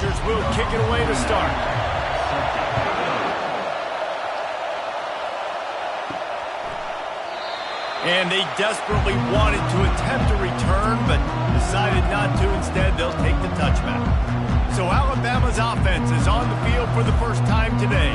Badgers will kick it away to start. And they desperately wanted to attempt a return, but decided not to. Instead, they'll take the touchback. So Alabama's offense is on the field for the first time today.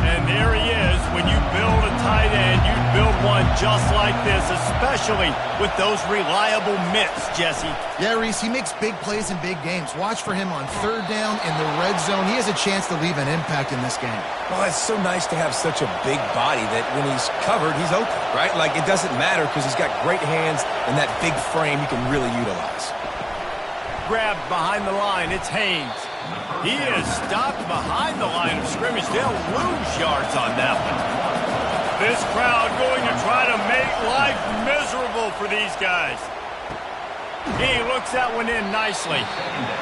And there he is. When you build a tight end, you build one just like this, especially with those reliable mitts, Jesse. Yeah, Reese, he makes big plays in big games. Watch for him on third down in the red zone. He has a chance to leave an impact in this game. Well, it's so nice to have such a big body that when he's covered, he's open, right? Like, it doesn't matter because he's got great hands and that big frame you can really utilize. Grabbed behind the line, it's Haynes. He is stopped behind the line of scrimmage. They'll lose yards on that one. This crowd going to try to make life miserable for these guys. He looks that one in nicely.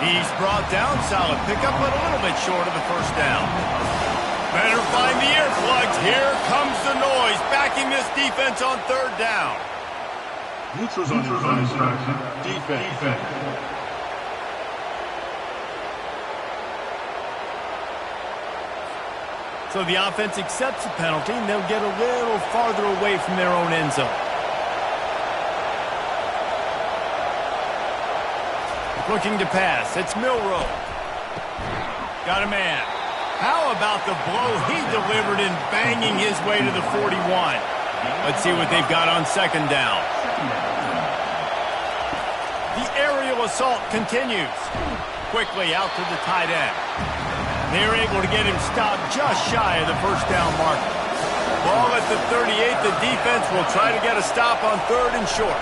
He's brought down, solid pickup, but a little bit short of the first down. Better find the earplugs. Here comes the noise, backing this defense on third down. Neutrals on your defense. So the offense accepts the penalty, and they'll get a little farther away from their own end zone. Looking to pass. It's Milroe. Got a man. How about the blow he delivered in banging his way to the 41? Let's see what they've got on second down. The aerial assault continues. Quickly out to the tight end. They're able to get him stopped just shy of the first down marker. Ball at the 38. The defense will try to get a stop on third and short.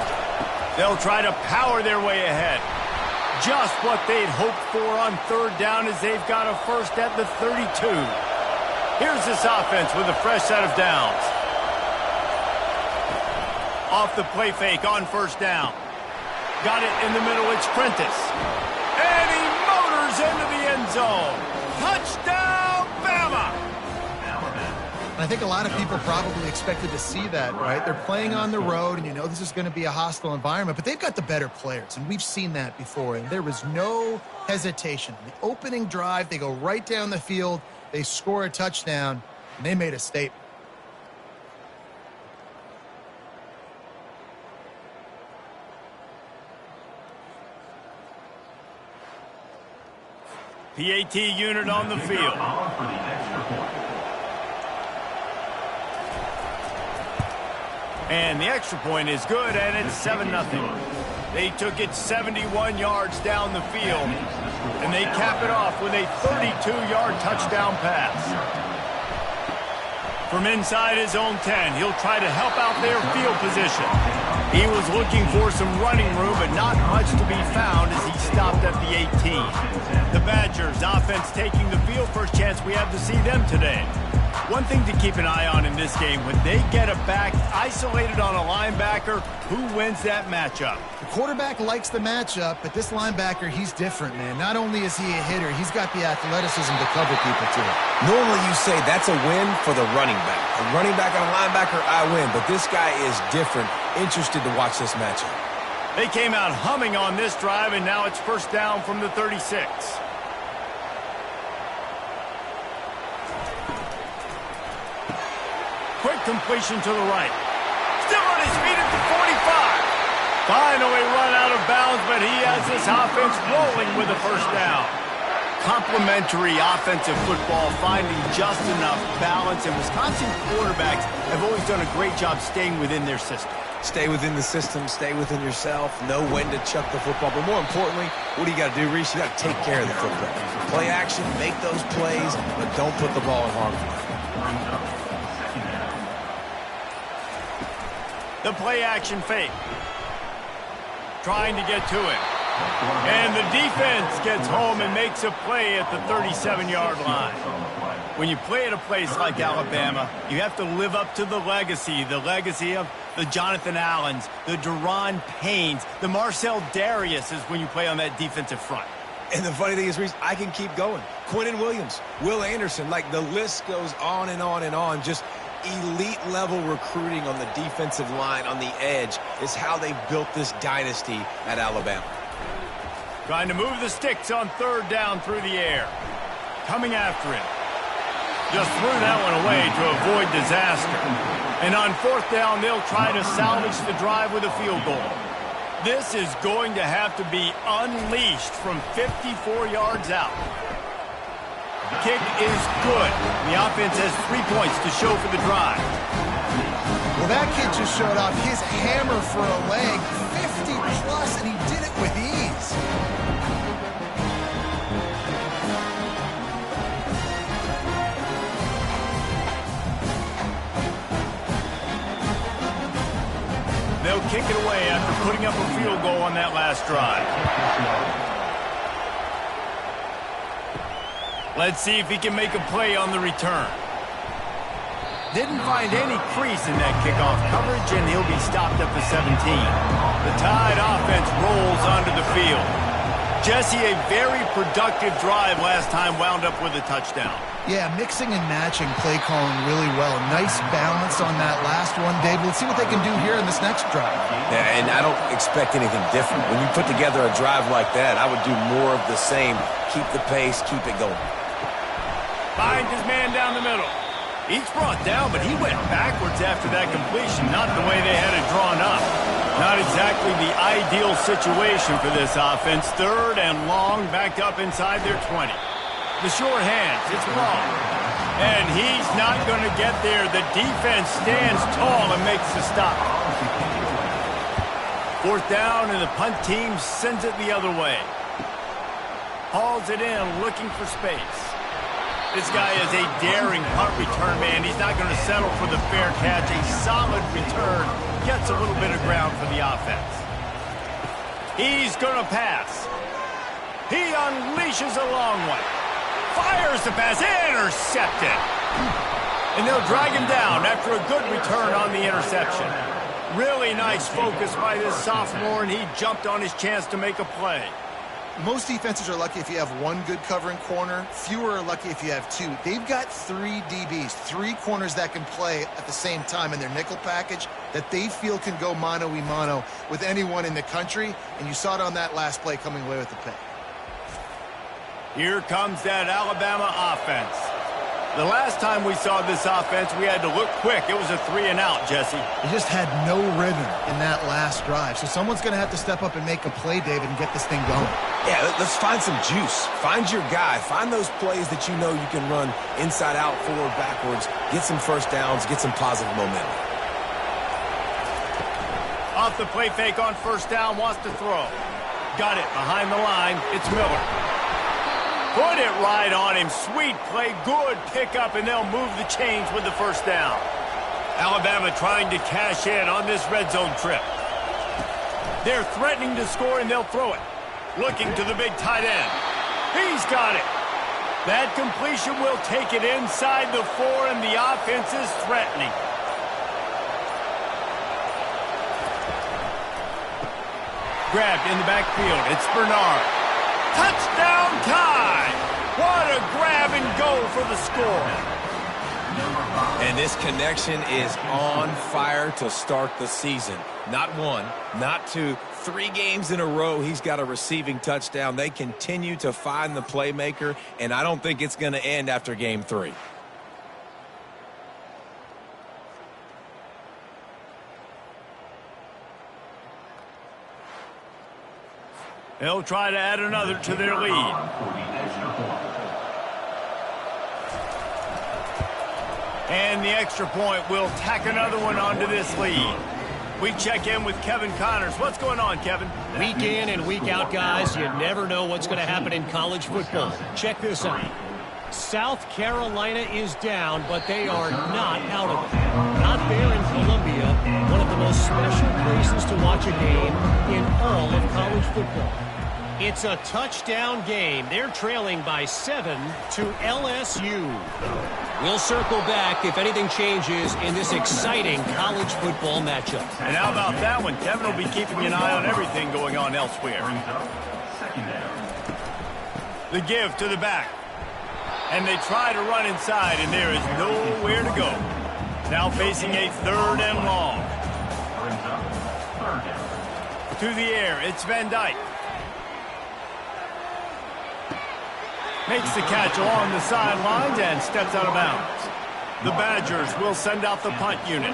They'll try to power their way ahead. Just what they'd hoped for on third down as they've got a first at the 32. Here's this offense with a fresh set of downs. Off the play fake on first down. Got it in the middle. It's Prentice. And he motors into the end zone. Touchdown, Bama! And I think a lot of people probably expected to see that, right? They're playing on the road, and you know this is going to be a hostile environment, but they've got the better players, and we've seen that before, and there was no hesitation. The opening drive, they go right down the field, they score a touchdown, and they made a statement. PAT unit on the field. And the extra point is good, and it's 7-0. They took it 71 yards down the field, and they cap it off with a 32-yard touchdown pass. From inside his own 10, he'll try to help out their field position. He was looking for some running room, but not much to be found as he stopped at the 18. The Badgers offense taking the field. First chance we have to see them today. One thing to keep an eye on in this game, when they get a back isolated on a linebacker, who wins that matchup? The quarterback likes the matchup, but this linebacker, he's different, man. Not only is he a hitter, he's got the athleticism to cover people, too. Normally you say that's a win for the running back. A running back on a linebacker, I win. But this guy is different. Interested to watch this matchup. They came out humming on this drive, and now it's first down from the 36. Quick completion to the right. Still on his feet at the 45. Finally run out of bounds, but he has this offense rolling with a first down. Complementary offensive football, finding just enough balance, and Wisconsin quarterbacks have always done a great job staying within their system. Stay within the system, stay within yourself, know when to chuck the football. But more importantly, what do you got to do, Reese? You got to take care of the football. Play action, make those plays, but don't put the ball in harm's way. The play action fake. Trying to get to it. And the defense gets home and makes a play at the 37-yard line. When you play at a place like Alabama, you have to live up to the legacy of the Jonathan Allens, the Daron Paynes, the Marcel Dariuses when you play on that defensive front. And the funny thing is, Reese, I can keep going. Quinnen Williams, Will Anderson, like the list goes on and on and on. Just elite-level recruiting on the defensive line, on the edge, is how they built this dynasty at Alabama. Trying to move the sticks on third down through the air. Coming after it. Just threw that one away to avoid disaster. And on fourth down, they'll try to salvage the drive with a field goal. This is going to have to be unleashed from 54 yards out. Kick is good. The offense has 3 points to show for the drive. Well, that kid just showed off his hammer for a leg, 50 plus, and he did it with ease. They'll kick it away after putting up a field goal on that last drive. Let's see if he can make a play on the return. Didn't find any crease in that kickoff coverage, and he'll be stopped at the 17. The Tide offense rolls onto the field. Jesse, a very productive drive last time wound up with a touchdown. Yeah, mixing and matching play calling really well. Nice balance on that last one, Dave. Let's see what they can do here in this next drive. Yeah, and I don't expect anything different. When you put together a drive like that, I would do more of the same. Keep the pace, keep it going. Finds his man down the middle. He's brought down, but he went backwards after that completion, not the way they had it drawn up. Not exactly the ideal situation for this offense. Third and long, backed up inside their 20. The short hands, it's wrong. And he's not going to get there. The defense stands tall and makes the stop. Fourth down, and the punt team sends it the other way. Hauls it in, looking for space. This guy is a daring punt return man. He's not going to settle for the fair catch. A solid return. Gets a little bit of ground for the offense. He's going to pass. He unleashes a long one. Fires the pass. Intercepted. And they'll drag him down after a good return on the interception. Really nice focus by this sophomore, and he jumped on his chance to make a play. Most defenses are lucky if you have one good covering corner. Fewer are lucky if you have two. They've got 3 DBs, 3 corners that can play at the same time in their nickel package that they feel can go mano-a-mano with anyone in the country, and you saw it on that last play coming away with the pick. Here comes that Alabama offense. The last time we saw this offense, we had to look quick. It was a 3-and-out, Jesse. They just had no rhythm in that last drive. So someone's going to have to step up and make a play, David, and get this thing going. Yeah, let's find some juice. Find your guy. Find those plays that you know you can run inside out, forward, backwards. Get some first downs. Get some positive momentum. Off the play fake on first down, wants to throw. Got it behind the line. It's Miller. Put it right on him. Sweet play. Good pickup, and they'll move the chains with the first down. Alabama trying to cash in on this red zone trip. They're threatening to score, and they'll throw it. Looking to the big tight end. He's got it. That completion will take it inside the 4, and the offense is threatening. Grabbed in the backfield. It's Bernard. Touchdown Tide! What a grab and go for the score. And this connection is on fire to start the season. Not 1, not 2, 3 games in a row he's got a receiving touchdown. They continue to find the playmaker, and I don't think it's going to end after game 3. They'll try to add another to their lead. And the extra point will tack another one onto this lead. We check in with Kevin Connors. What's going on, Kevin? Week in and week out, guys, you never know what's going to happen in college football. Check this out. South Carolina is down, but they are not out of it. Not there in Columbia, one of the most special places to watch a game in all of college football. It's a touchdown game. They're trailing by 7 to LSU. We'll circle back if anything changes in this exciting college football matchup. And how about that one? Kevin will be keeping an eye on everything going on elsewhere. The give to the back. And they try to run inside, and there is nowhere to go. Now facing a 3rd and long. To the air, it's Van Dyke. Makes the catch along the sidelines and steps out of bounds. The Badgers will send out the punt unit.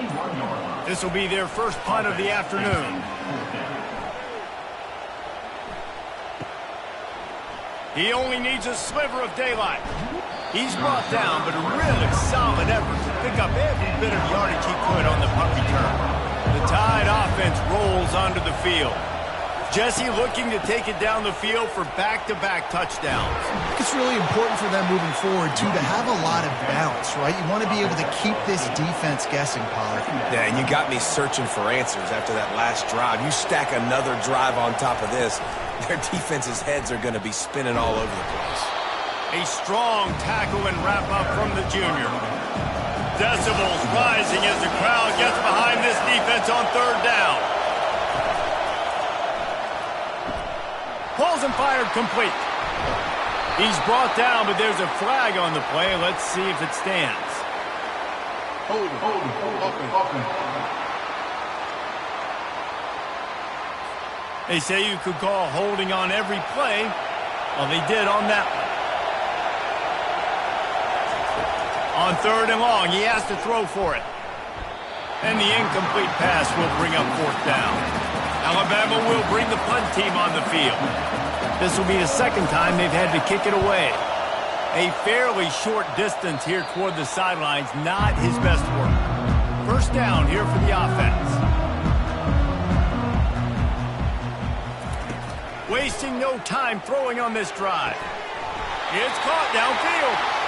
This will be their first punt of the afternoon. He only needs a sliver of daylight. He's brought down, but a really solid effort to pick up every bit of yardage he could on the punt return. The Tide offense rolls onto the field. Jesse looking to take it down the field for back-to-back touchdowns. It's really important for them moving forward, too, to have a lot of balance, right? You want to be able to keep this defense guessing, Pollard. Yeah, and you got me searching for answers after that last drive. You stack another drive on top of this, their defense's heads are going to be spinning all over the place. A strong tackle and wrap-up from the junior. Decibels rising as the crowd gets behind this defense on third down. Pulls and fired complete. He's brought down, but there's a flag on the play. Let's see if it stands. Hold it. They say you could call holding on every play. Well, they did on that one. On third and long, he has to throw for it. And the incomplete pass will bring up fourth down. Alabama will bring the punt team on the field. This will be the second time they've had to kick it away. A fairly short distance here toward the sidelines, not his best work. First down here for the offense. Wasting no time throwing on this drive. It's caught downfield.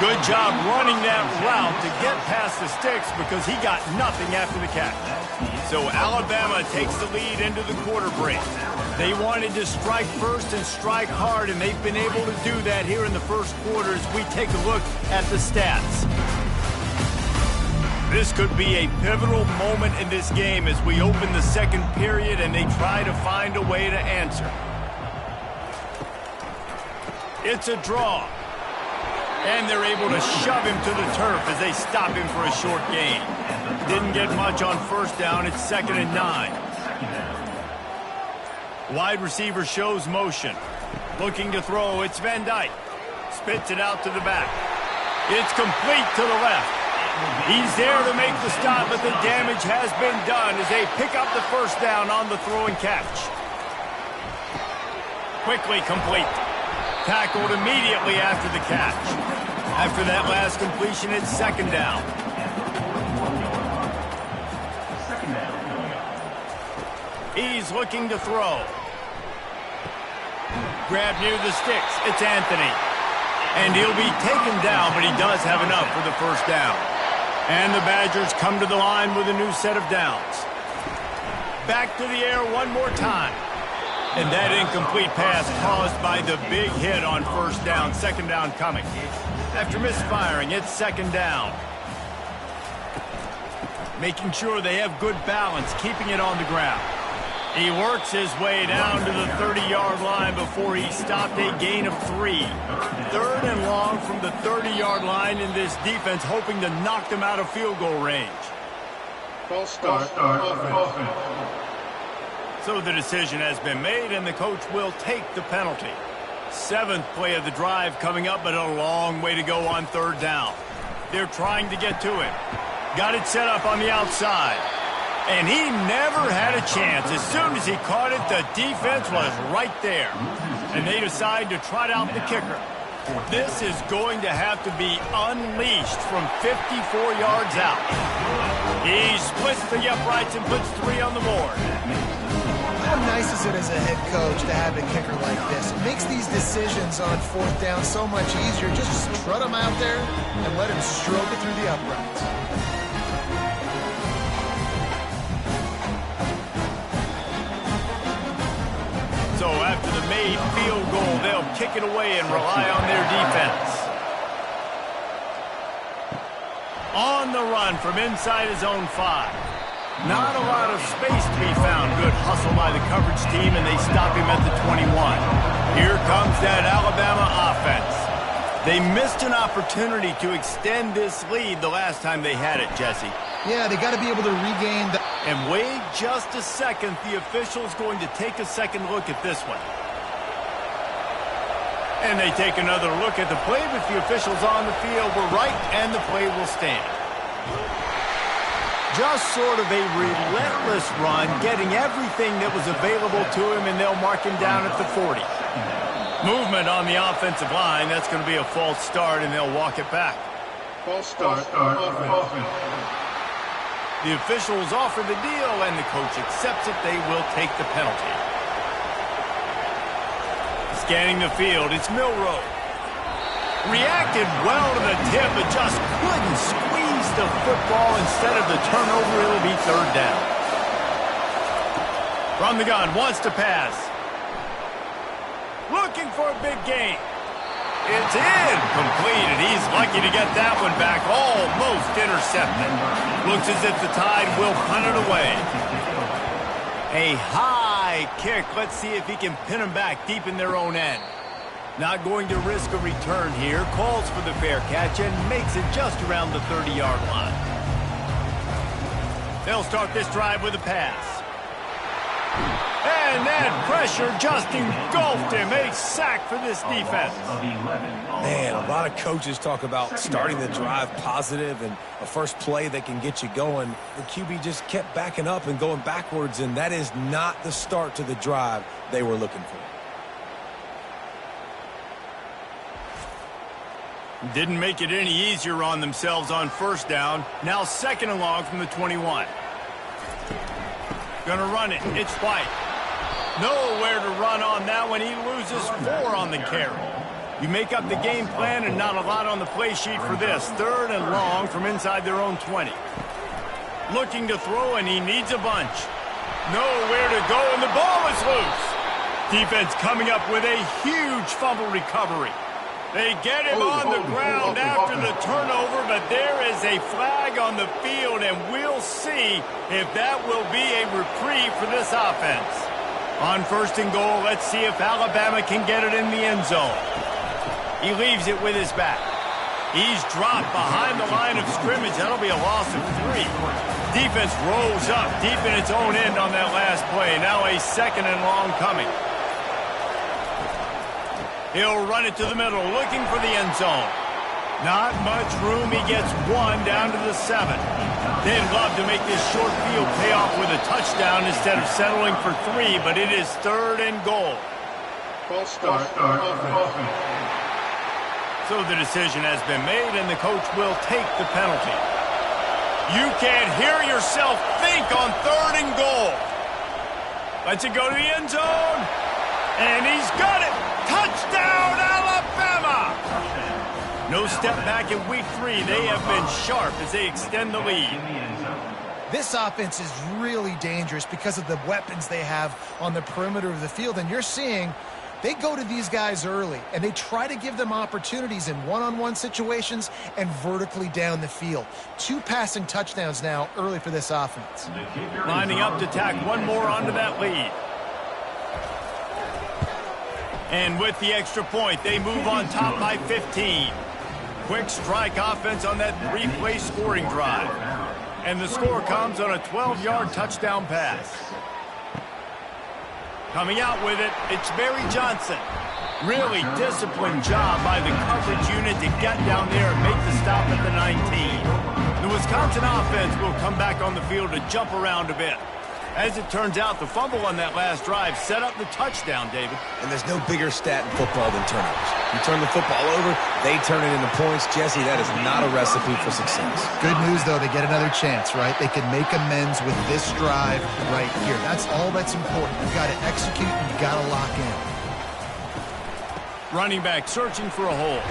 Good job running that route to get past the sticks because he got nothing after the catch. So Alabama takes the lead into the quarter break. They wanted to strike first and strike hard, and they've been able to do that here in the first quarter as we take a look at the stats. This could be a pivotal moment in this game as we open the second period and they try to find a way to answer. It's a draw. And they're able to shove him to the turf as they stop him for a short gain. Didn't get much on first down. It's 2nd and 9. Wide receiver shows motion. Looking to throw. It's Van Dyke. Spits it out to the back. It's complete to the left. He's there to make the stop, but the damage has been done as they pick up the first down on the throw and catch. Quickly complete. Tackled immediately after the catch. After that last completion, it's 2nd down. He's looking to throw. Grab near the sticks. It's Anthony. And he'll be taken down, but he does have enough for the first down. And the Badgers come to the line with a new set of downs. Back to the air one more time. And that incomplete pass caused by the big hit on first down. 2nd down coming. After misfiring, it's 2nd down. Making sure they have good balance, keeping it on the ground. He works his way down to the 30-yard line before he stopped, a gain of 3. 3rd and long from the 30-yard line in this defense, hoping to knock them out of field goal range. False start. Offense. So the decision has been made, and the coach will take the penalty. 7th play of the drive coming up, but a long way to go on 3rd down. They're trying to get to him. Got it set up on the outside. And he never had a chance. As soon as he caught it, the defense was right there. And they decide to trot out the kicker. This is going to have to be unleashed from 54 yards out. He splits the uprights and puts 3 on the board. How nice is it as a head coach to have a kicker like this? It makes these decisions on 4th down so much easier. Just strut him out there and let him stroke it through the uprights. So after the made field goal, they'll kick it away and rely on their defense. On the run from inside his own 5. Not a lot of space to be found. Good hustle by the coverage team, and they stop him at the 21. Here comes that Alabama offense. They missed an opportunity to extend this lead the last time they had it, Jesse. Yeah, they got to be able to regain the... And wait just a second. The official's going to take a second look at this one. And they take another look at the play, but the officials on the field were right, and the play will stand. Just sort of a relentless run, getting everything that was available to him, and they'll mark him down at the 40. Movement on the offensive line. That's going to be a false start, and they'll walk it back. False start. Offense. The officials offer the deal, and the coach accepts it. They will take the penalty. Scanning the field, it's Milroe. Reacted well to the tip, but just couldn't squeeze the football. Instead of the turnover, it'll be third down. From the gun, wants to pass. Looking for a big gain. It's in. Completed. He's lucky to get that one back. Almost intercepted. Looks as if the Tide will punt it away. A high kick. Let's see if he can pin them back deep in their own end. Not going to risk a return here. Calls for the fair catch and makes it just around the 30-yard line. They'll start this drive with a pass. And that pressure just engulfed him. A sack for this defense. Man, a lot of coaches talk about starting the drive positive and a first play that can get you going. The QB just kept backing up and going backwards, and that is not the start to the drive they were looking for. Didn't make it any easier on themselves on first down. Now second and long from the 21. Gonna run it. It's White. Nowhere to run on that one. He loses 4 on the carry. You make up the game plan and not a lot on the play sheet for this. Third and long from inside their own 20. Looking to throw, and he needs a bunch. Nowhere to go, and the ball is loose. Defense coming up with a huge fumble recovery. They get him on the ground after the turnover, but there is a flag on the field, and we'll see if that will be a reprieve for this offense. On first and goal, let's see if Alabama can get it in the end zone. He leaves it with his back. He's dropped behind the line of scrimmage. That'll be a loss of 3. Defense rolls up deep in its own end on that last play. Now a second and long coming. He'll run it to the middle, looking for the end zone. Not much room. He gets 1 down to the 7. They'd love to make this short field pay off with a touchdown instead of settling for 3, but it is third and goal. False start. Offense. So the decision has been made, and the coach will take the penalty. You can't hear yourself think on third and goal. Lets it go to the end zone, and he's got it. Touchdown, Alabama! No step back in week 3. They have been sharp as they extend the lead. This offense is really dangerous because of the weapons they have on the perimeter of the field. And you're seeing they go to these guys early, and they try to give them opportunities in one-on-one situations and vertically down the field. 2 passing touchdowns now early for this offense. Lining up to tack one more onto that lead. And with the extra point, they move on top by 15. Quick strike offense on that 3-play scoring drive. And the score comes on a 12-yard touchdown pass. Coming out with it, it's Barry Johnson. Really disciplined job by the coverage unit to get down there and make the stop at the 19. The Wisconsin offense will come back on the field to jump around a bit. As it turns out, the fumble on that last drive set up the touchdown, David. And there's no bigger stat in football than turnovers. You turn the football over, they turn it into points. Jesse, that is not a recipe for success. Good news, though, they get another chance, right? They can make amends with this drive right here. That's all that's important. You've got to execute, and you've got to lock in. Running back searching for a hole.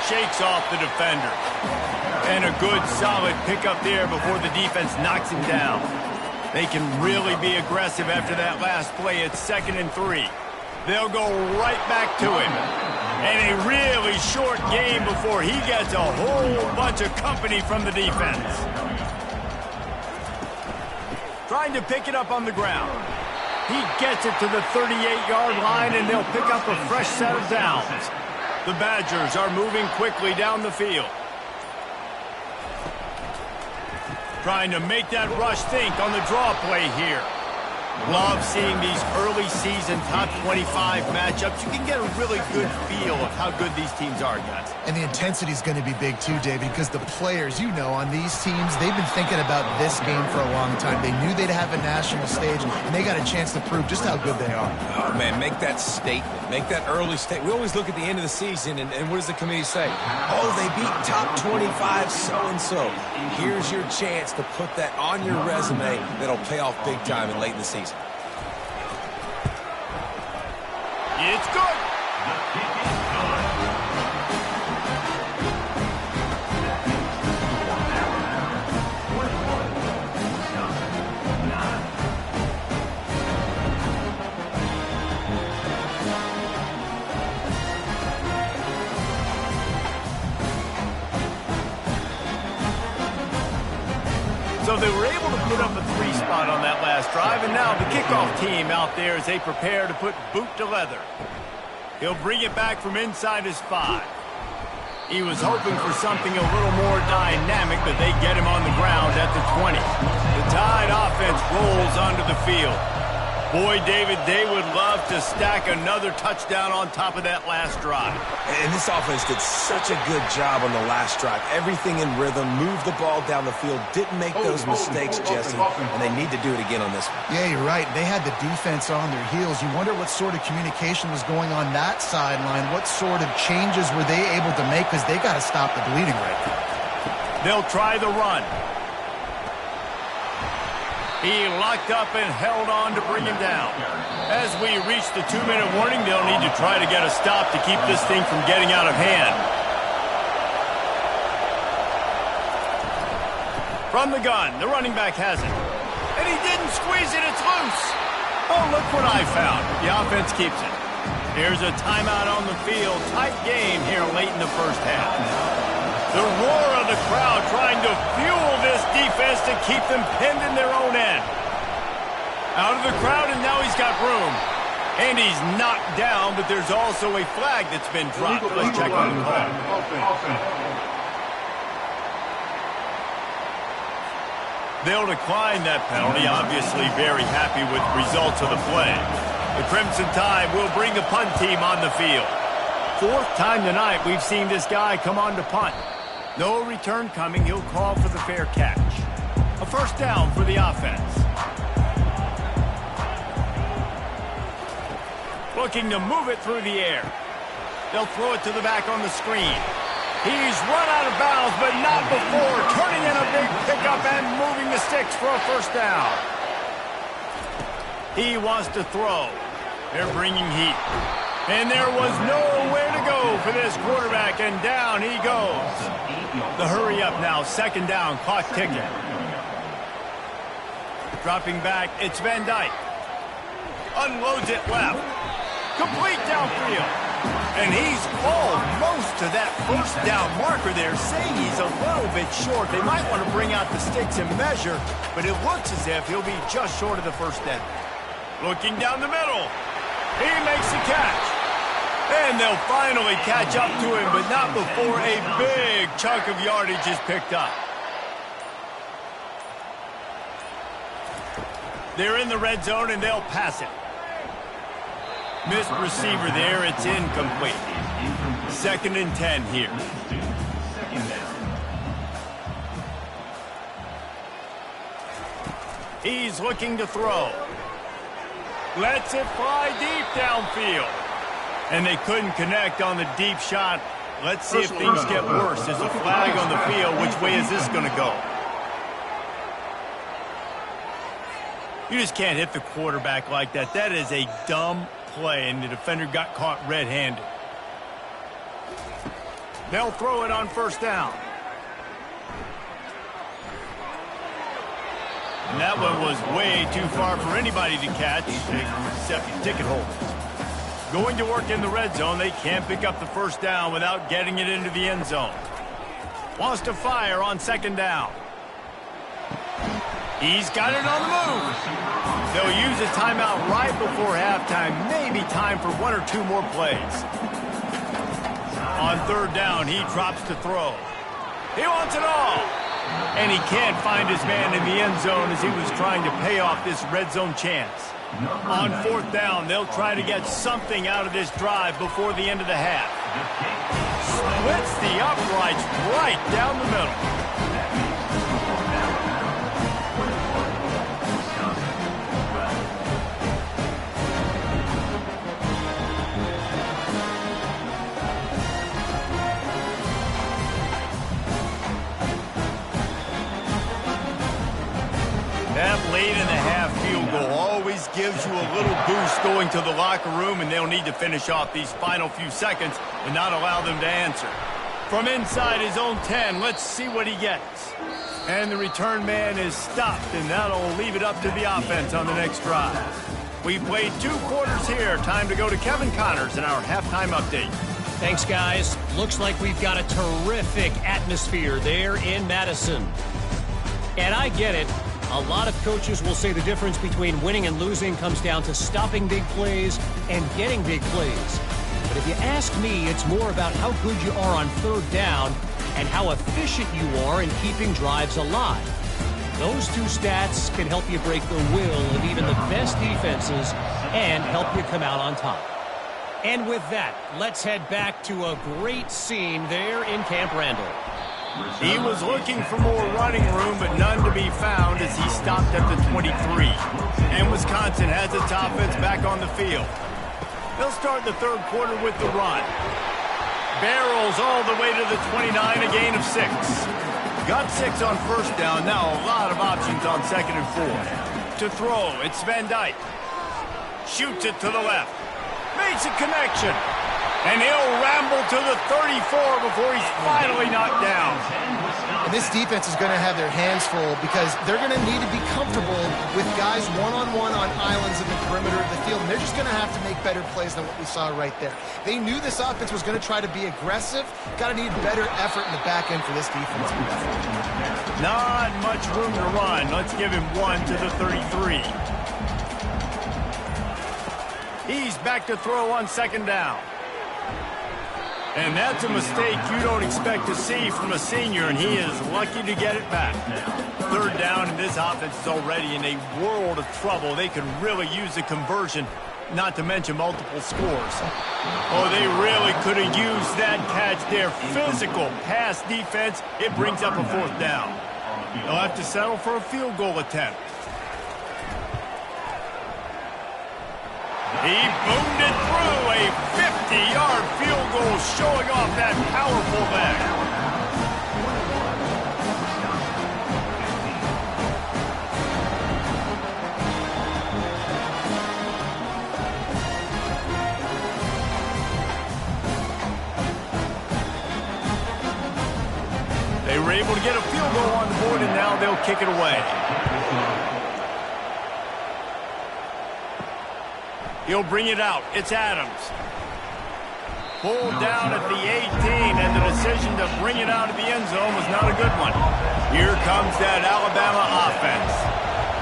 Shakes off the defender. And a good, solid pickup there before the defense knocks him down. They can really be aggressive after that last play. It's 2nd and 3. They'll go right back to him. And a really short game before he gets a whole bunch of company from the defense. Trying to pick it up on the ground. He gets it to the 38-yard line, and they'll pick up a fresh set of downs. The Badgers are moving quickly down the field. Trying to make that rush think on the draw play here. Love seeing these early season top 25 matchups. You can get a really good feel of how good these teams are, guys. And the intensity is going to be big too, David, because the players, you know, on these teams, they've been thinking about this game for a long time. They knew they'd have a national stage, and they got a chance to prove just how good they are. Oh, man, make that statement. Make that early statement. We always look at the end of the season, and what does the committee say? Oh, they beat top 25 so-and-so. Here's your chance to put that on your resume that'll pay off big time and late in the season. It's good. So they were able to put up a 3 spot on that last drive, and now the kickoff team out there as they prepare to put boot to leather. He'll bring it back from inside his 5. He was hoping for something a little more dynamic, but they get him on the ground at the 20. The Tide offense rolls onto the field. Boy, David, they would love to stack another touchdown on top of that last drive. And this offense did such a good job on the last drive. Everything in rhythm, moved the ball down the field, didn't make those mistakes, Jesse, and they need to do it again on this one. Yeah, you're right. They had the defense on their heels. You wonder what sort of communication was going on that sideline. What sort of changes were they able to make, because they got to stop the bleeding right now. They'll try the run. He locked up and held on to bring him down. As we reach the 2-minute warning, they'll need to try to get a stop to keep this thing from getting out of hand. From the gun, the running back has it. And he didn't squeeze it, it's loose. Oh, look what I found. The offense keeps it. Here's a timeout on the field. Tight game here late in the first half. The roar of the crowd trying to fuel this defense to keep them pinned in their own end. Out of the crowd, and now he's got room. And he's knocked down, but there's also a flag that's been dropped. Let's check on the call. They'll decline that penalty, obviously very happy with the results of the play. The Crimson Tide will bring the punt team on the field. 4th time tonight we've seen this guy come on to punt. No return coming. He'll call for the fair catch. A first down for the offense. Looking to move it through the air. They'll throw it to the back on the screen. He's run out of bounds, but not before turning in a big pickup and moving the sticks for a first down. He wants to throw. They're bringing heat. And there was nowhere to go for this quarterback, and down he goes. The hurry up now, 2nd down, clock ticking. Dropping back, it's Van Dyke. Unloads it left. Complete downfield. And he's almost to that first down marker there, saying he's a little bit short. They might want to bring out the sticks and measure, but it looks as if he'll be just short of the first down. Looking down the middle. He makes the catch. And they'll finally catch up to him, but not before a big chunk of yardage is picked up. They're in the red zone, and they'll pass it. Missed receiver there. It's incomplete. 2nd and 10 here. He's looking to throw. Lets it fly deep downfield. And they couldn't connect on the deep shot. Let's see if things get worse. There's a flag on the field. Which way is this going to go? You just can't hit the quarterback like that. That is a dumb play, and the defender got caught red-handed. They'll throw it on first down. And that one was way too far for anybody to catch, except the ticket holders. Going to work in the red zone, they can't pick up the first down without getting it into the end zone. Wants to fire on 2nd down. He's got it on the move. They'll use a timeout right before halftime. Maybe time for 1 or 2 more plays. On 3rd down, he drops to throw. He wants it all. And he can't find his man in the end zone as he was trying to pay off this red zone chance. On 4th down, they'll try to get something out of this drive before the end of the half. Splits the uprights right down the middle. That late-in-the-half field goal always gives you a little boost going to the locker room, and they'll need to finish off these final few seconds and not allow them to answer. From inside his own 10, let's see what he gets. And the return man is stopped, and that'll leave it up to the offense on the next drive. We've played 2 quarters here. Time to go to Kevin Connors in our halftime update. Thanks, guys. Looks like we've got a terrific atmosphere there in Madison. And I get it. A lot of coaches will say the difference between winning and losing comes down to stopping big plays and getting big plays. But if you ask me, it's more about how good you are on 3rd down and how efficient you are in keeping drives alive. Those 2 stats can help you break the will of even the best defenses and help you come out on top. And with that, let's head back to a great scene there in Camp Randall. He was looking for more running room, but none to be found as he stopped at the 23. And Wisconsin has its offense back on the field. They'll start the 3rd quarter with the run. Barrels all the way to the 29, a gain of 6. Got 6 on 1st down, now a lot of options on 2nd and 4. To throw, it's Van Dyke. Shoots it to the left. Makes a connection. And he'll ramble to the 34 before he's finally knocked down. And this defense is going to have their hands full because they're going to need to be comfortable with guys one-on-one on islands in the perimeter of the field. And they're just going to have to make better plays than what we saw right there. They knew this offense was going to try to be aggressive. Got to need better effort in the back end for this defense. Not much room to run. Let's give him 1 to the 33. He's back to throw on 2nd down. And that's a mistake you don't expect to see from a senior, and he is lucky to get it back. 3rd down, and this offense is already in a world of trouble. They could really use a conversion, not to mention multiple scores. Oh, they really could have used that catch there. Physical pass defense, it brings up a 4th down. They'll have to settle for a field goal attempt. He boomed it through, a 50-yard field goal showing off that powerful leg. They were able to get a field goal on the board, and now they'll kick it away. He'll bring it out. It's Adams. Pulled down at the 18, and the decision to bring it out of the end zone was not a good one. Here comes that Alabama offense.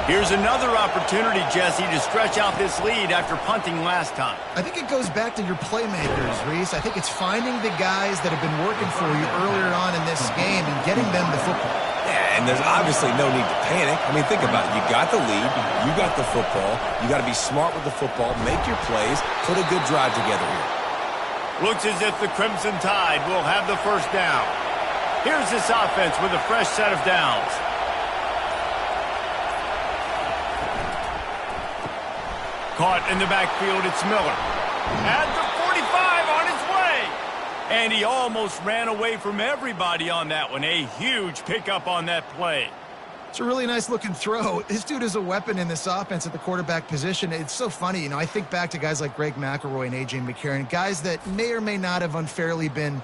Here's another opportunity, Jesse, to stretch out this lead after punting last time. I think it goes back to your playmakers, Reese. I think it's finding the guys that have been working for you earlier on in this game and getting them the football. Yeah, and there's obviously no need to panic. I mean, think about it. You got the lead. You got the football. You got to be smart with the football. Make your plays. Put a good drive together here. Looks as if the Crimson Tide will have the 1st down. Here's this offense with a fresh set of downs. Caught in the backfield, it's Miller. At the 45 on his way. And he almost ran away from everybody on that one. A huge pickup on that play. It's a really nice-looking throw. This dude is a weapon in this offense at the quarterback position. It's so funny. You know, I think back to guys like Greg McElroy and A.J. McCarron, guys that may or may not have unfairly been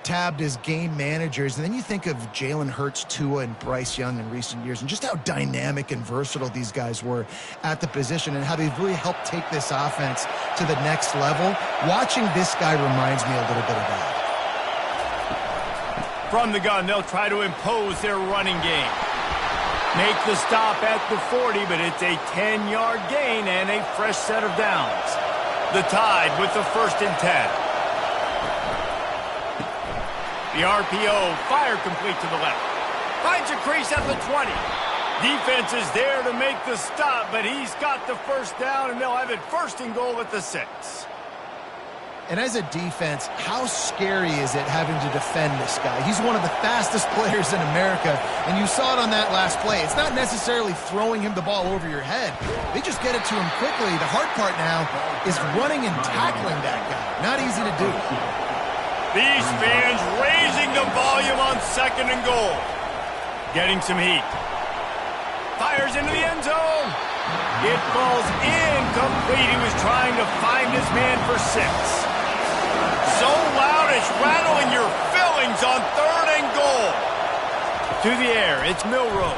tabbed as game managers. And then you think of Jalen Hurts, Tua, and Bryce Young in recent years and just how dynamic and versatile these guys were at the position and how they've really helped take this offense to the next level. Watching this guy reminds me a little bit of that. From the gun, they'll try to impose their running game. Make the stop at the 40, but it's a 10-yard gain and a fresh set of downs. The Tide with the 1st and 10. The RPO, fire complete to the left. Finds a crease at the 20. Defense is there to make the stop, but he's got the first down, and they'll have it 1st and goal at the 6. And as a defense, how scary is it having to defend this guy? He's one of the fastest players in America, and you saw it on that last play. It's not necessarily throwing him the ball over your head. They just get it to him quickly. The hard part now is running and tackling that guy. Not easy to do. These fans raising the volume on 2nd and goal. Getting some heat. Fires into the end zone. It falls incomplete. He was trying to find his man for 6. So loud it's rattling your fillings on 3rd and goal. To the air, it's Milroe.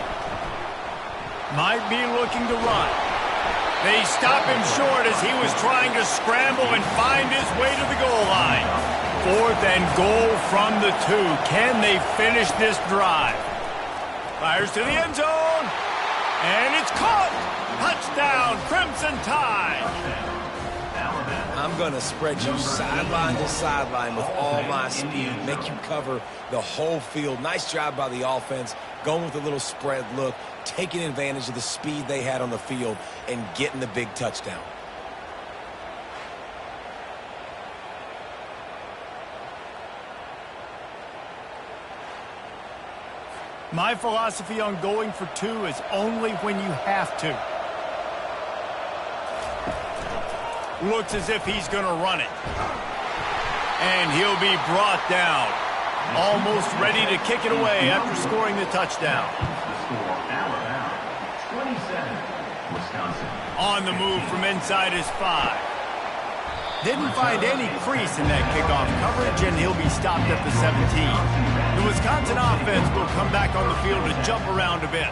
Might be looking to run. They stop him short as he was trying to scramble and find his way to the goal line. 4th and goal from the 2. Can they finish this drive? Fires to the end zone. And it's caught. Touchdown, Crimson Tide. I'm going to spread you sideline to sideline with all my speed, make you cover the whole field. Nice job by the offense, going with a little spread look, taking advantage of the speed they had on the field, and getting the big touchdown. My philosophy on going for 2 is only when you have to. Looks as if he's going to run it. And he'll be brought down. Almost ready to kick it away after scoring the touchdown. On the move from inside his 5. Didn't find any crease in that kickoff coverage, and he'll be stopped at the 17. The Wisconsin offense will come back on the field to jump around a bit.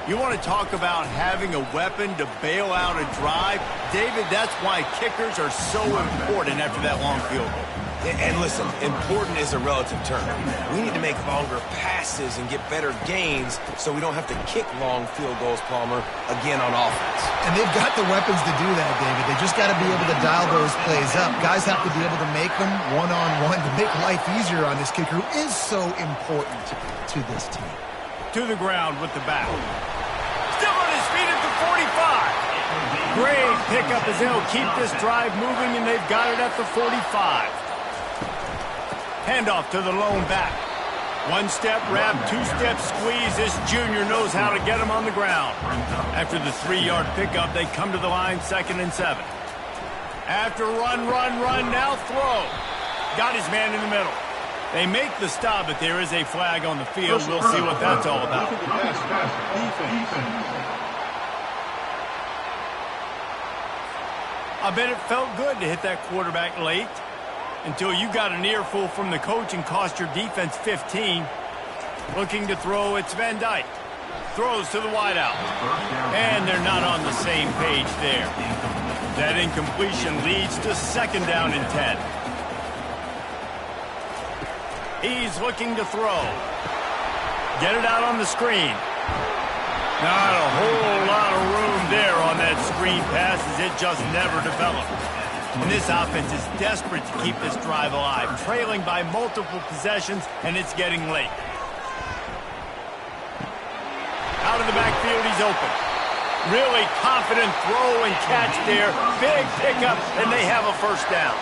You want to talk about having a weapon to bail out a drive? David, that's why kickers are so important after that long field goal. And listen, important is a relative term. We need to make longer passes and get better gains so we don't have to kick long field goals, Palmer, again on offense. And they've got the weapons to do that, David. They just got to be able to dial those plays up. Guys have to be able to make them one-on-one to make life easier on this kicker, who is so important to this team. To the ground with the back. Still on his feet at the 45. Great pickup as they'll keep this drive moving, and they've got it at the 45. Handoff to the lone back. One-step wrap, two-step squeeze. This junior knows how to get him on the ground. After the 3-yard pickup, they come to the line 2nd and 7. After run, now throw. Got his man in the middle. They make the stop, but there is a flag on the field. We'll see what that's all about. I bet it felt good to hit that quarterback late until you got an earful from the coach and cost your defense 15. Looking to throw, it's Van Dyke. Throws to the wideout. And they're not on the same page there. That incompletion leads to 2nd down and 10. He's looking to throw. Get it out on the screen. Not a whole lot of room there on that screen pass as it just never developed. And this offense is desperate to keep this drive alive, trailing by multiple possessions, and it's getting late. Out of the backfield, he's open. Really confident throw and catch there. Big pickup, and they have a 1st down.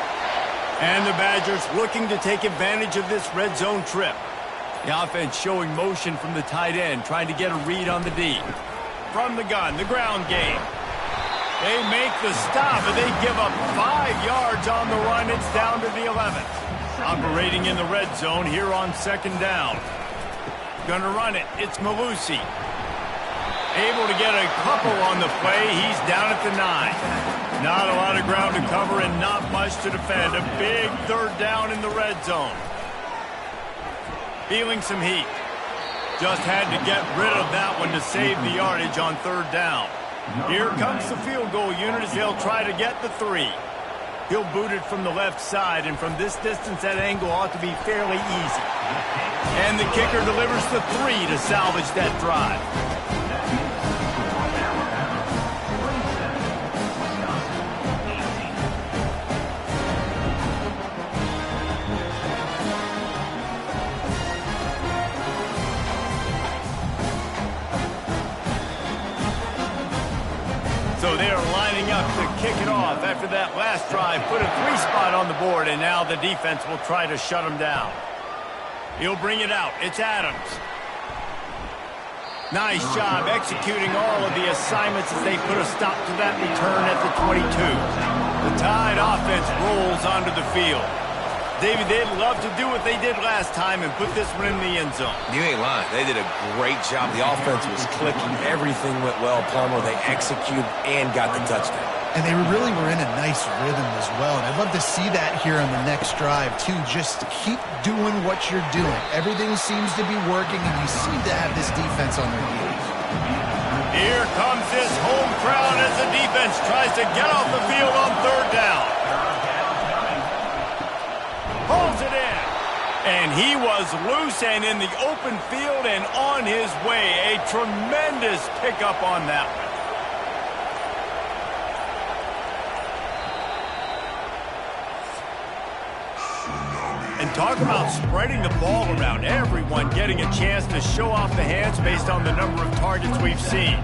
And the Badgers looking to take advantage of this red zone trip. The offense showing motion from the tight end, trying to get a read on the D. From the gun, the ground game. They make the stop, and they give up 5 yards on the run. It's down to the 11th. Operating in the red zone here on 2nd down. Gonna run it. It's Malusi. Able to get a couple on the play. He's down at the 9. Not a lot of ground to cover and not much to defend. A big 3rd down in the red zone. Feeling some heat. Just had to get rid of that one to save the yardage on 3rd down. Here comes the field goal unit as they'll try to get the 3. He'll boot it from the left side, and from this distance, that angle ought to be fairly easy. And the kicker delivers the 3 to salvage that drive. off after that last drive. Put a 3-spot on the board, and now the defense will try to shut him down. He'll bring it out. It's Adams. Nice job executing all of the assignments as they put a stop to that return at the 22. The Tide offense rolls onto the field. David, they'd love to do what they did last time and put this one in the end zone. You ain't lying. They did a great job. The offense was clicking. Everything went well, Palmer. They executed and got the touchdown. And they really were in a nice rhythm as well. And I'd love to see that here on the next drive, too. Just keep doing what you're doing. Everything seems to be working, and you seem to have this defense on their heels. Here comes this home crowd as the defense tries to get off the field on 3rd down. Pulls it in. And he was loose and in the open field and on his way. A tremendous pickup on that one. And talk about spreading the ball around. Everyone getting a chance to show off the hands based on the number of targets we've seen.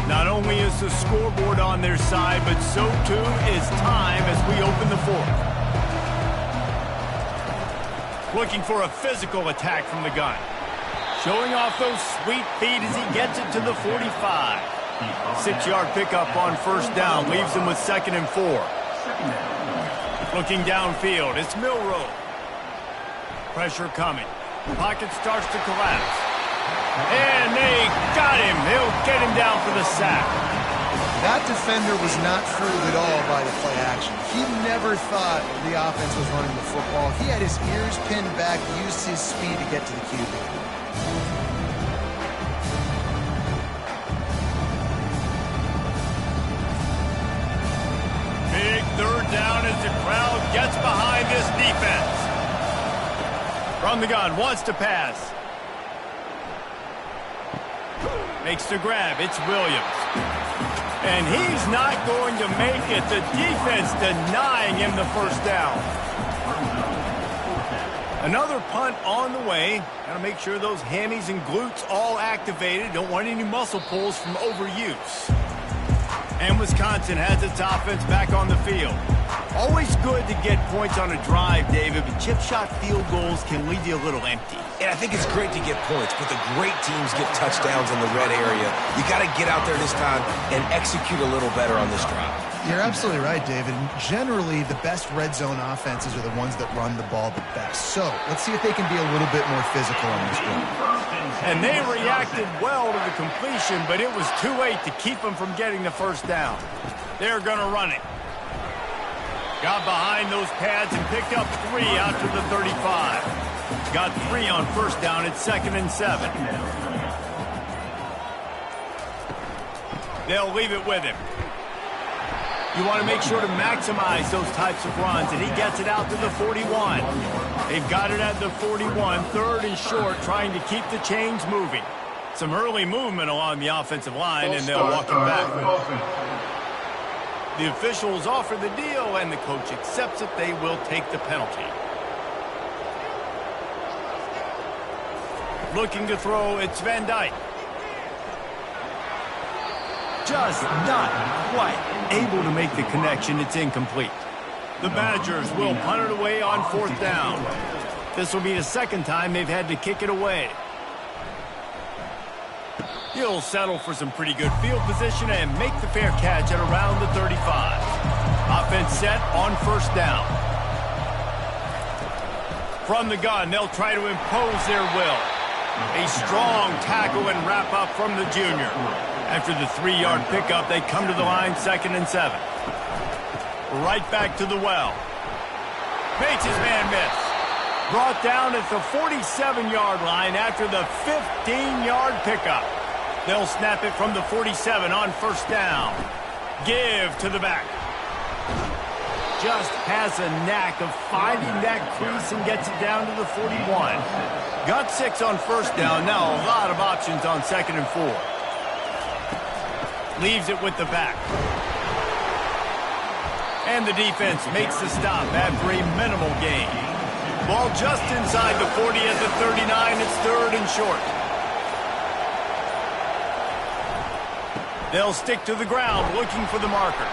Not only is the scoreboard on their side, but so too is time as we open the 4th. Looking for a physical attack from the gun. Showing off those sweet feet as he gets it to the 45. 6-yard pickup on 1st down. Leaves him with 2nd and 4. Looking downfield, it's Milroe. Pressure coming. Pocket starts to collapse. And they got him. They'll get him down for the sack. That defender was not fooled at all by the play action. He never thought the offense was running the football. He had his ears pinned back, used his speed to get to the QB. Big 3rd down as the crowd gets behind this defense. From the gun, wants to pass. Makes the grab. It's Williams. And he's not going to make it. The defense denying him the 1st down. Another punt on the way. Got to make sure those hammies and glutes all activated. Don't want any muscle pulls from overuse. And Wisconsin has its offense back on the field. Always good to get points on a drive, David, but chip shot field goals can leave you a little empty. And I think it's great to get points, but the great teams get touchdowns in the red area. You got to get out there this time and execute a little better on this drive. You're absolutely right, David. Generally, the best red zone offenses are the ones that run the ball the best. So let's see if they can be a little bit more physical on this one. And they reacted well to the completion, but it was too late to keep them from getting the 1st down. They're going to run it. Got behind those pads and picked up 3 out to the 35. Got 3 on 1st down. It's 2nd and 7. They'll leave it with him. You want to make sure to maximize those types of runs, and he gets it out to the 41. They've got it at the 41, 3rd and short, trying to keep the chains moving. Some early movement along the offensive line, and they'll walk it back. The officials offer the deal, and the coach accepts it. They will take the penalty. Looking to throw, it's Van Dyke. Just not quite able to make the connection. It's incomplete. The Badgers will punt it away on 4th down. This will be the 2nd time they've had to kick it away. He'll settle for some pretty good field position and make the fair catch at around the 35. Offense set on 1st down. From the gun, they'll try to impose their will. A strong tackle and wrap up from the junior. After the 3-yard pickup, they come to the line, 2nd and 7. Right back to the well. Makes his man miss. Brought down at the 47-yard line after the 15-yard pickup. They'll snap it from the 47 on 1st down. Give to the back. Just has a knack of finding that crease and gets it down to the 41. Got 6 on 1st down. Now a lot of options on 2nd and 4. Leaves it with the back. And the defense makes the stop after a minimal gain. Ball just inside the 40 at the 39. It's 3rd and short. They'll stick to the ground looking for the marker.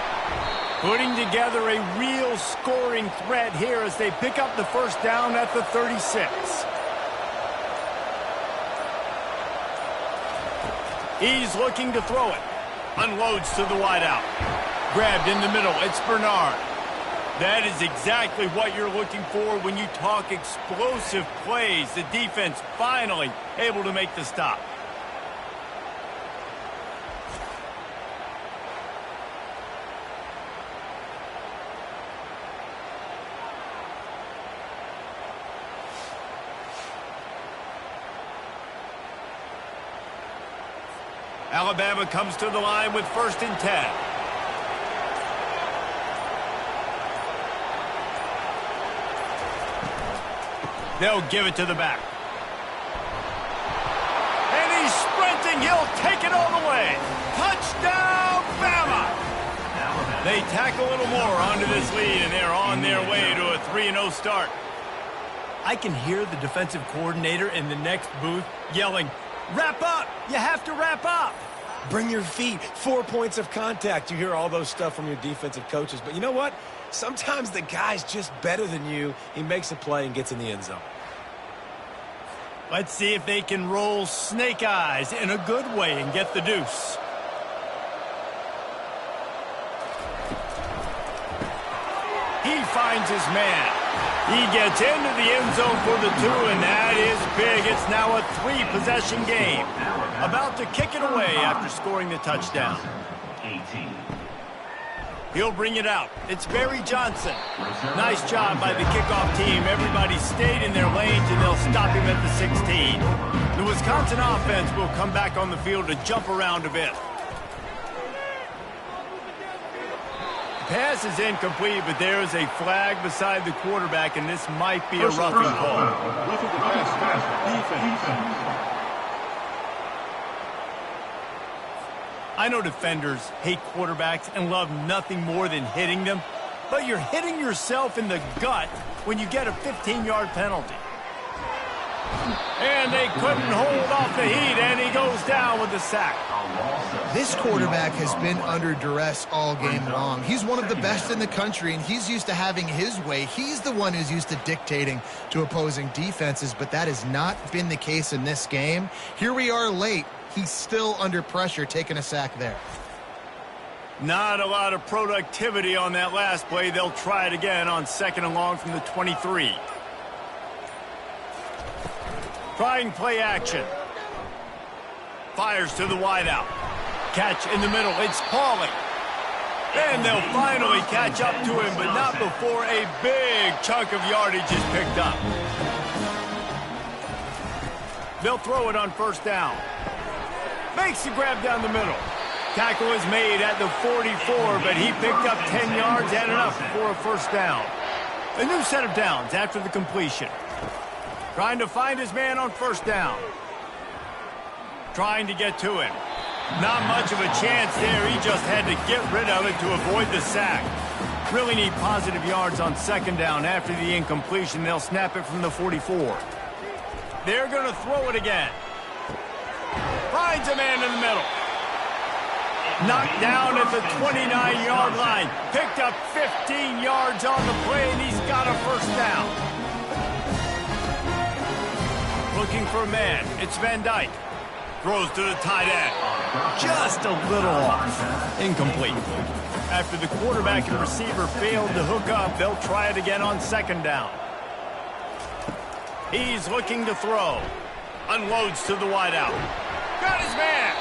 Putting together a real scoring threat here as they pick up the first down at the 36. He's looking to throw it. Unloads to the wideout. Grabbed in the middle. It's Bernard. That is exactly what you're looking for when you talk explosive plays. The defense finally able to make the stop. Alabama comes to the line with 1st and 10. They'll give it to the back. And he's sprinting. He'll take it all the way. Touchdown, Bama! They tack a little more onto this lead, and they're on their way to a 3-0 start. I can hear the defensive coordinator in the next booth yelling, "Wrap up! You have to wrap up!" Bring your feet. 4 points of contact. You hear all those stuff from your defensive coaches. But you know what? Sometimes the guy's just better than you. He makes a play and gets in the end zone. Let's see if they can roll snake eyes in a good way and get the deuce. He finds his man. He gets into the end zone for the 2, and that is big. It's now a 3-possession game. About to kick it away after scoring the touchdown. He'll bring it out. It's Barry Johnson. Nice job by the kickoff team. Everybody stayed in their lanes, and they'll stop him at the 16. The Wisconsin offense will come back on the field to jump around a bit. Pass is incomplete, but there is a flag beside the quarterback, and this might be a roughing call. I know defenders hate quarterbacks and love nothing more than hitting them, but you're hitting yourself in the gut when you get a 15-yard penalty. And they couldn't hold off the heat, and he goes down with the sack. This quarterback has been under duress all game long. He's one of the best in the country, and he's used to having his way. He's the one who's used to dictating to opposing defenses, but that has not been the case in this game. Here we are late. He's still under pressure, taking a sack there. Not a lot of productivity on that last play. They'll try it again on 2nd and long from the 23. Trying play action. Fires to the wideout. Catch in the middle. It's Pauly. And they'll finally catch up to him, but not before a big chunk of yardage is picked up. They'll throw it on 1st down. Makes the grab down the middle. Tackle is made at the 44, but he picked up 10 yards and enough for a 1st down. A new set of downs after the completion. Trying to find his man on 1st down. Trying to get to him. Not much of a chance there. He just had to get rid of it to avoid the sack. Really need positive yards on 2nd down. After the incompletion, they'll snap it from the 44. They're going to throw it again. Finds a man in the middle. Knocked down at the 29-yard line. Picked up 15 yards on the play, and he's got a 1st down. Looking for a man. It's Van Dyke. Throws to the tight end. Just a little off. Incomplete. After the quarterback and receiver failed to hook up, they'll try it again on 2nd down. He's looking to throw. Unloads to the wideout. Got his man.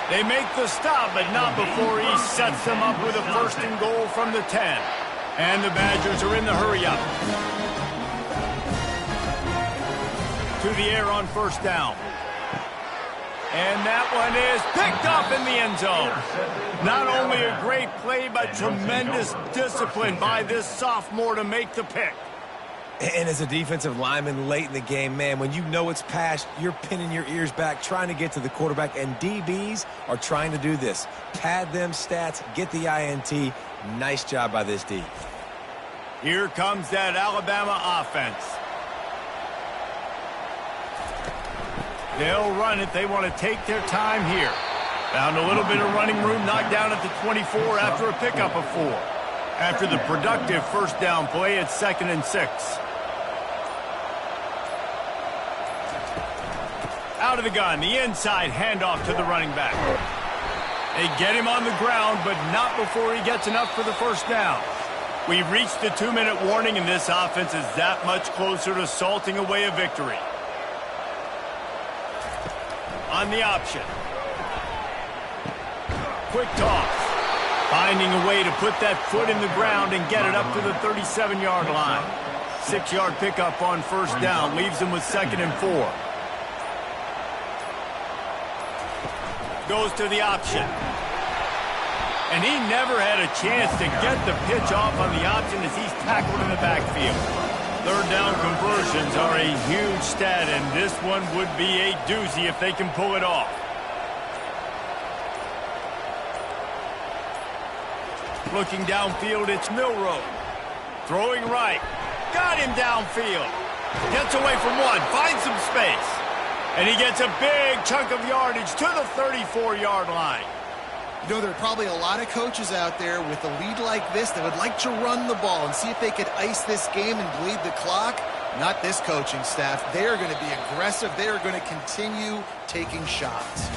They make the stop, but not before he sets them up with a 1st and goal from the 10. And the Badgers are in the hurry-up. To the air on 1st down. And that one is picked up in the end zone. Not only a great play, but tremendous discipline by this sophomore to make the pick. And as a defensive lineman late in the game, man, when you know it's passed, you're pinning your ears back, trying to get to the quarterback, and DBs are trying to do this. Pad them stats, get the INT. Nice job by this D. Here comes that Alabama offense. They'll run it. They want to take their time here. Found a little bit of running room, knocked down at the 24 after a pickup of 4. After the productive first down play, it's 2nd and 6. Out of the gun, the inside handoff to the running back. They get him on the ground, but not before he gets enough for the first down. We've reached the 2-minute warning, and this offense is that much closer to salting away a victory. On the option. Quick toss. Finding a way to put that foot in the ground and get it up to the 37-yard line. 6-yard pickup on first down leaves him with 2nd and 4. Goes to the option. And he never had a chance to get the pitch off on the option as he's tackled in the backfield. Third down conversions are a huge stat, and this one would be a doozy if they can pull it off. Looking downfield, it's Milroe. Throwing right. Got him downfield. Gets away from one. Finds some space. And he gets a big chunk of yardage to the 34-yard line. You know, there are probably a lot of coaches out there with a lead like this that would like to run the ball and see if they could ice this game and bleed the clock. Not this coaching staff. They are going to be aggressive. They are going to continue taking shots.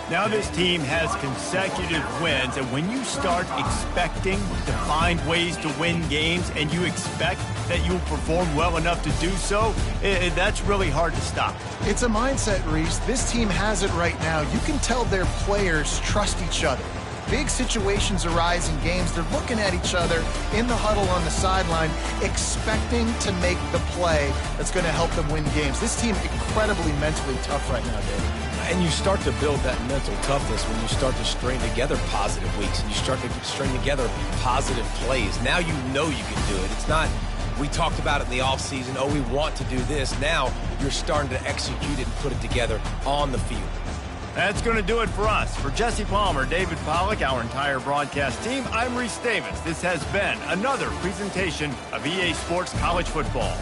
Now this team has consecutive wins, and when you start expecting to find ways to win games and you expect that you'll perform well enough to do so, that's really hard to stop. It's a mindset, Reese. This team has it right now. You can tell their players trust each other. Big situations arise in games. They're looking at each other in the huddle on the sideline, expecting to make the play that's going to help them win games. This team incredibly mentally tough right now, David. And you start to build that mental toughness when you start to string together positive weeks and you start to string together positive plays. Now you know you can do it. It's not, we talked about it in the offseason, oh, we want to do this. Now you're starting to execute it and put it together on the field. That's going to do it for us. For Jesse Palmer, David Pollack, our entire broadcast team, I'm Reese Davis. This has been another presentation of EA Sports College Football.